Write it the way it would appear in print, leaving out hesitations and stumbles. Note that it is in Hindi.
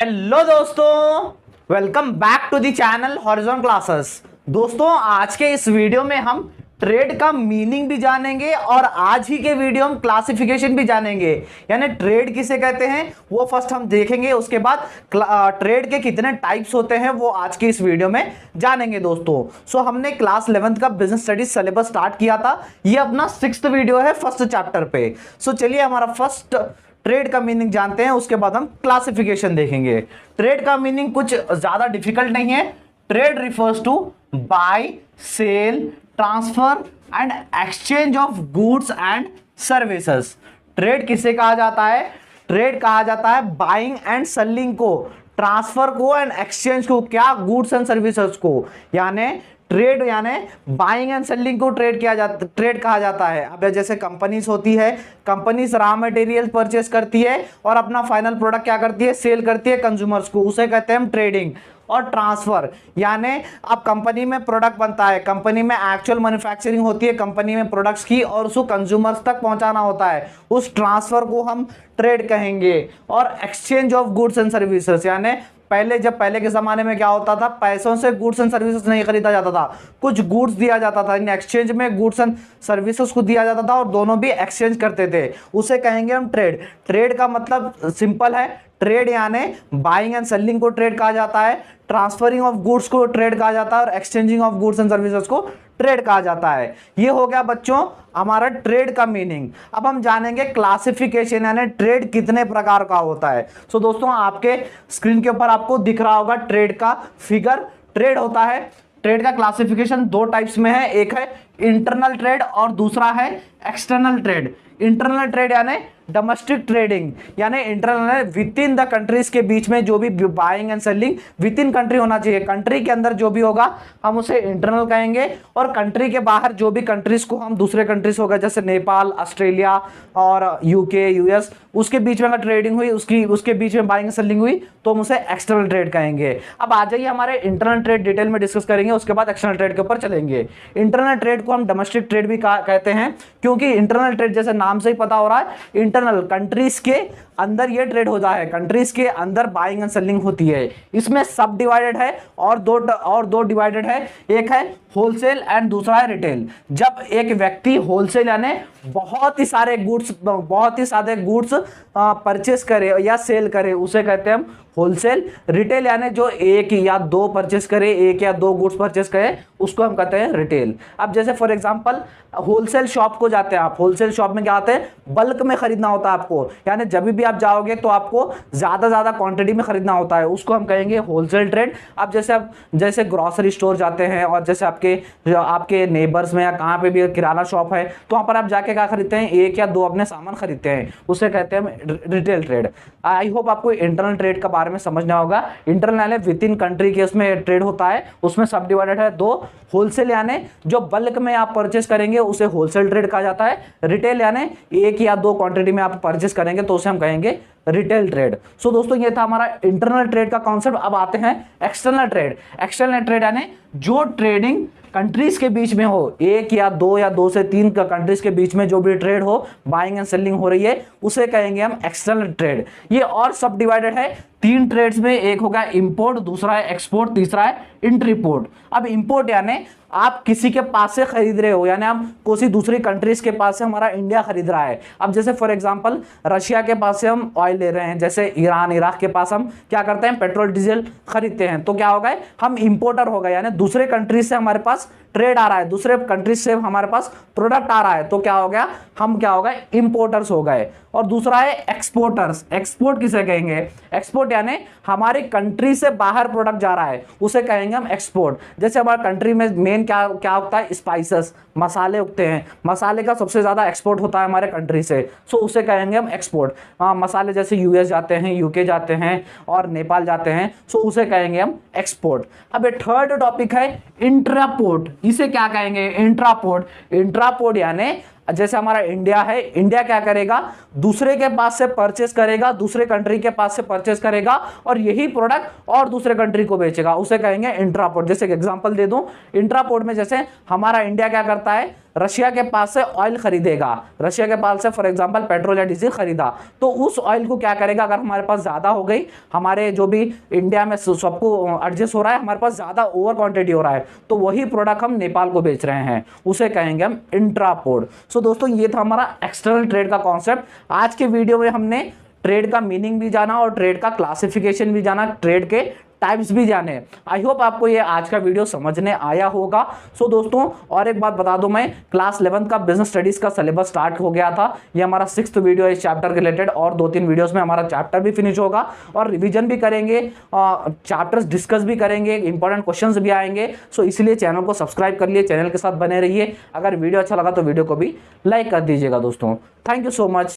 हेलो दोस्तों, welcome back to the channel horizon classes. दोस्तों, आज के इस वीडियो में हम ट्रेड का मीनिंग भी जानेंगे और आज ही के वीडियो हम क्लासिफिकेशन भी जानेंगे। यानी ट्रेड किसे कहते हैं वो फर्स्ट हम देखेंगे, उसके बाद ट्रेड के कितने टाइप्स होते हैं वो आज के इस वीडियो में जानेंगे। दोस्तों हमने क्लास 11th का बिजनेस स्टडीज सिलेबस स्टार्ट किया था। ये अपना 6th वीडियो है फर्स्ट चैप्टर पे। चलिए हमारा फर्स्ट ट्रेड का मीनिंग जानते हैं, उसके बाद हम क्लासिफिकेशन देखेंगे। ट्रेड का मीनिंग कुछ ज्यादा डिफिकल्ट नहीं है। Trade refers to buy, sell, transfer and exchange of goods and services. Trade किसे कहा जाता है? ट्रेड कहा जाता है बाइंग एंड सेलिंग को, ट्रांसफर को एंड एक्सचेंज को। क्या? गुड्स एंड सर्विसेज को। यानी ट्रेड यानी बाइंग एंड सेलिंग को ट्रेड कहा जाता है। अब जैसे कंपनीज होती है, कंपनीज रॉ मटेरियल परचेस करती है और अपना फाइनल प्रोडक्ट क्या करती है? सेल करती है कंज्यूमर्स को, उसे कहते हैं हम ट्रेडिंग। और ट्रांसफर यानी अब कंपनी में प्रोडक्ट बनता है, कंपनी में एक्चुअल मैन्युफैक्चरिंग होती है कंपनी में प्रोडक्ट्स की, और उसको कंज्यूमर्स तक पहुंचाना होता है, उस ट्रांसफर को हम ट्रेड कहेंगे। और exchange of goods and services यानी पहले के जमाने में क्या होता था? पैसों से गुड्स एंड सर्विसेज नहीं खरीदा जाता था, कुछ गुड्स दिया जाता था, इन एक्सचेंज में गुड्स एंड सर्विसेज को दिया जाता था और दोनों भी एक्सचेंज करते थे, उसे कहेंगे हम ट्रेड। ट्रेड का मतलब सिंपल है, ट्रेड यानी बाइंग एंड सेलिंग को ट्रेड कहा जाता है, ट्रांसफरिंग ऑफ गुड्स को ट्रेड कहा जाता है और exchanging of goods and services को ट्रेड कहा जाता है। ये हो गया बच्चों हमारा ट्रेड का मीनिंग। अब हम जानेंगे क्लासिफिकेशन यानी ट्रेड कितने प्रकार का होता है। दोस्तों आपके स्क्रीन के ऊपर आपको दिख रहा होगा ट्रेड का फिगर। ट्रेड होता है, ट्रेड का क्लासिफिकेशन दो टाइप्स में है, एक है इंटरनल ट्रेड और दूसरा है एक्सटर्नल ट्रेड। इंटरनल ट्रेड यानी डोमेस्टिक ट्रेडिंग, यानी internal with in the countries के बीच में जो भी buying and selling with in country होना चाहिए, कंट्री के अंदर जो भी होगा हम उसे इंटरनल कहेंगे। और कंट्री के बाहर जो भी कंट्रीज को हम दूसरे कंट्रीज होगा जैसे नेपाल, ऑस्ट्रेलिया और यूके, यूएस, उसके बीच में अगर ट्रेडिंग हुई, उसके बीच में बाइंग सेलिंग हुई तो हम उसे एक्सटर्नल ट्रेड कहेंगे। अब आ जाइए हमारे इंटरनल ट्रेड डिटेल में डिस्कस करेंगे, उसके बाद एक्सटर्नल ट्रेड के ऊपर चलेंगे। इंटरनल ट्रेड को हम डोमेस्टिक ट्रेड भी कहते हैं, क्योंकि इंटरनल ट्रेड जैसे नाम से ही पता हो रहा है, इंटरनल कंट्रीज के अंदर ये ट्रेड होता है, कंट्रीज के अंदर बाइंग एंड सेलिंग होती है। इसमें सब डिवाइडेड है और दो डिवाइडेड है, एक है होलसेल एंड दूसरा है रिटेल। जब एक व्यक्ति होलसेल यानी बहुत ही सारे गुड्स परचेस करे या सेल करे उसे कहते हैं हम होलसेल। रिटेल यानी जो एक या दो परचेस करे, एक या दो गुड्स परचेस करे, उसको हम कहते हैं रिटेल। अब जैसे फॉर एग्जांपल होलसेल शॉप को जाते हैं आप, होलसेल शॉप में क्या आते हैं? बल्क में खरीदना होता है आपको, यानी जब भी आप जाओगे तो आपको ज्यादा क्वांटिटी में खरीदना होता है, उसको हम कहेंगे होलसेल ट्रेड। अब जैसे ग्रोसरी स्टोर जाते हैं और जैसे आपके नेबर्स में या कहाँ पे भी किराना शॉप है तो वहां पर आप जाके क्या खरीदते हैं? एक या दो अपने सामान खरीदते हैं, उसे कहते हैं रिटेल ट्रेड। आई होप आपको इंटरनल ट्रेड का बारे में समझना होगा। इंटरनल यानी विद इन कंट्री के उसमें ट्रेड होता है, उसमें सब डिवाइडेड है दो। होलसेल यानी जो बल्क में आप परचेस करेंगे उसे होलसेल ट्रेड कहा जाता है। रिटेल यानी एक या दो क्वांटिटी में आप परचेस करेंगे तो उसे हम कहेंगे रिटेल ट्रेड। दोस्तों ये था हमारा इंटरनल ट्रेड का कॉन्सेप्ट। अब आते हैं एक्सटर्नल ट्रेड। एक्सटर्नल ट्रेड यानी जो ट्रेडिंग कंट्रीज के बीच में हो, एक या दो से तीन कंट्रीज के बीच में जो भी ट्रेड हो, बाइंग एंड सेलिंग हो रही है, उसे कहेंगे हम एक्सटर्नल ट्रेड। ये और सब डिवाइडेड है तीन ट्रेड्स में, एक होगा इंपोर्ट, दूसरा है एक्सपोर्ट, तीसरा है इंटरपोर्ट। अब इंपोर्ट यानी आप किसी के पास से खरीद रहे हो, यानी हम किसी दूसरी कंट्रीज के पास से हमारा इंडिया खरीद रहा है। अब जैसे फॉर एग्जांपल रशिया के पास से हम ऑयल ले रहे हैं, जैसे ईरान, इराक के पास हम क्या करते हैं? पेट्रोल डीजल खरीदते हैं, तो क्या हो गए? हम इंपोर्टर हो गए, यानी दूसरे कंट्रीज से हमारे पास ट्रेड आ रहा है, दूसरे कंट्रीज से हमारे पास प्रोडक्ट आ रहा है, तो क्या हो गया? हम क्या हो गए? इंपोर्टर्स हो गए। और दूसरा है एक्सपोर्टर्स। एक्सपोर्ट किसे कहेंगे? एक्सपोर्ट यानी हमारी कंट्री से बाहर प्रोडक्ट जा रहा है, उसे कहेंगे हम एक्सपोर्ट। जैसे हमारे कंट्री में मेन क्या उगता है? स्पाइसेस, मसाले उगते हैं, मसाले का सबसे ज्यादा एक्सपोर्ट होता है हमारे कंट्री से, सो उसे कहेंगे हम एक्सपोर्ट। मसाले जैसे यूएस जाते हैं, यूके जाते हैं और नेपाल जाते हैं, सो उसे कहेंगे हम एक्सपोर्ट। अब ये थर्ड टॉपिक है इंट्रापोर्ट। इसे क्या कहेंगे? इंट्रापोर्ट। इंट्रापोर्ट यानी जैसे हमारा इंडिया है, इंडिया क्या करेगा, दूसरे के पास से परचेस करेगा, दूसरे कंट्री के पास से परचेस करेगा और यही प्रोडक्ट और दूसरे कंट्री को बेचेगा, उसे कहेंगे इंट्रापोर्ट। जैसे एग्जांपल दे दूं, इंट्रापोर्ट में जैसे हमारा इंडिया क्या करता है, रशिया के पास से ऑयल खरीदेगा, रशिया के पास से फॉर एग्जांपल पेट्रोल या डीजल खरीदा, तो उस ऑयल को क्या करेगा, अगर हमारे पास ज्यादा हो गई, हमारे जो भी इंडिया में सबको एडजस्ट हो रहा है, हमारे पास ज्यादा ओवर क्वांटिटी हो रहा है, तो वही प्रोडक्ट हम नेपाल को बेच रहे हैं, उसे कहेंगे हम इंट्रापोर्ट। सो दोस्तों ये था हमारा एक्सटर्नल ट्रेड का कॉन्सेप्ट। आज के वीडियो में हमने ट्रेड का मीनिंग भी जाना और ट्रेड का क्लासिफिकेशन भी जाना, ट्रेड के टाइप्स भी जाने। आई होप आपको ये आज का वीडियो समझने आया होगा। सो दोस्तों और एक बात बता दूं, मैं क्लास 11 का बिजनेस स्टडीज का सिलेबस स्टार्ट हो गया था, ये हमारा 6th वीडियो है इस चैप्टर के रिलेटेड, और 2-3 वीडियोस में हमारा चैप्टर भी फिनिश होगा और रिवीजन भी करेंगे, चैप्टर्स डिस्कस भी करेंगे, इंपॉर्टेंट क्वेश्चंस भी आएंगे। सो इसलिए चैनल को सब्सक्राइब कर लिए, चैनल के साथ बने रहिए। अगर वीडियो अच्छा लगा तो वीडियो को भी लाइक कर दीजिएगा दोस्तों। Thank you so much.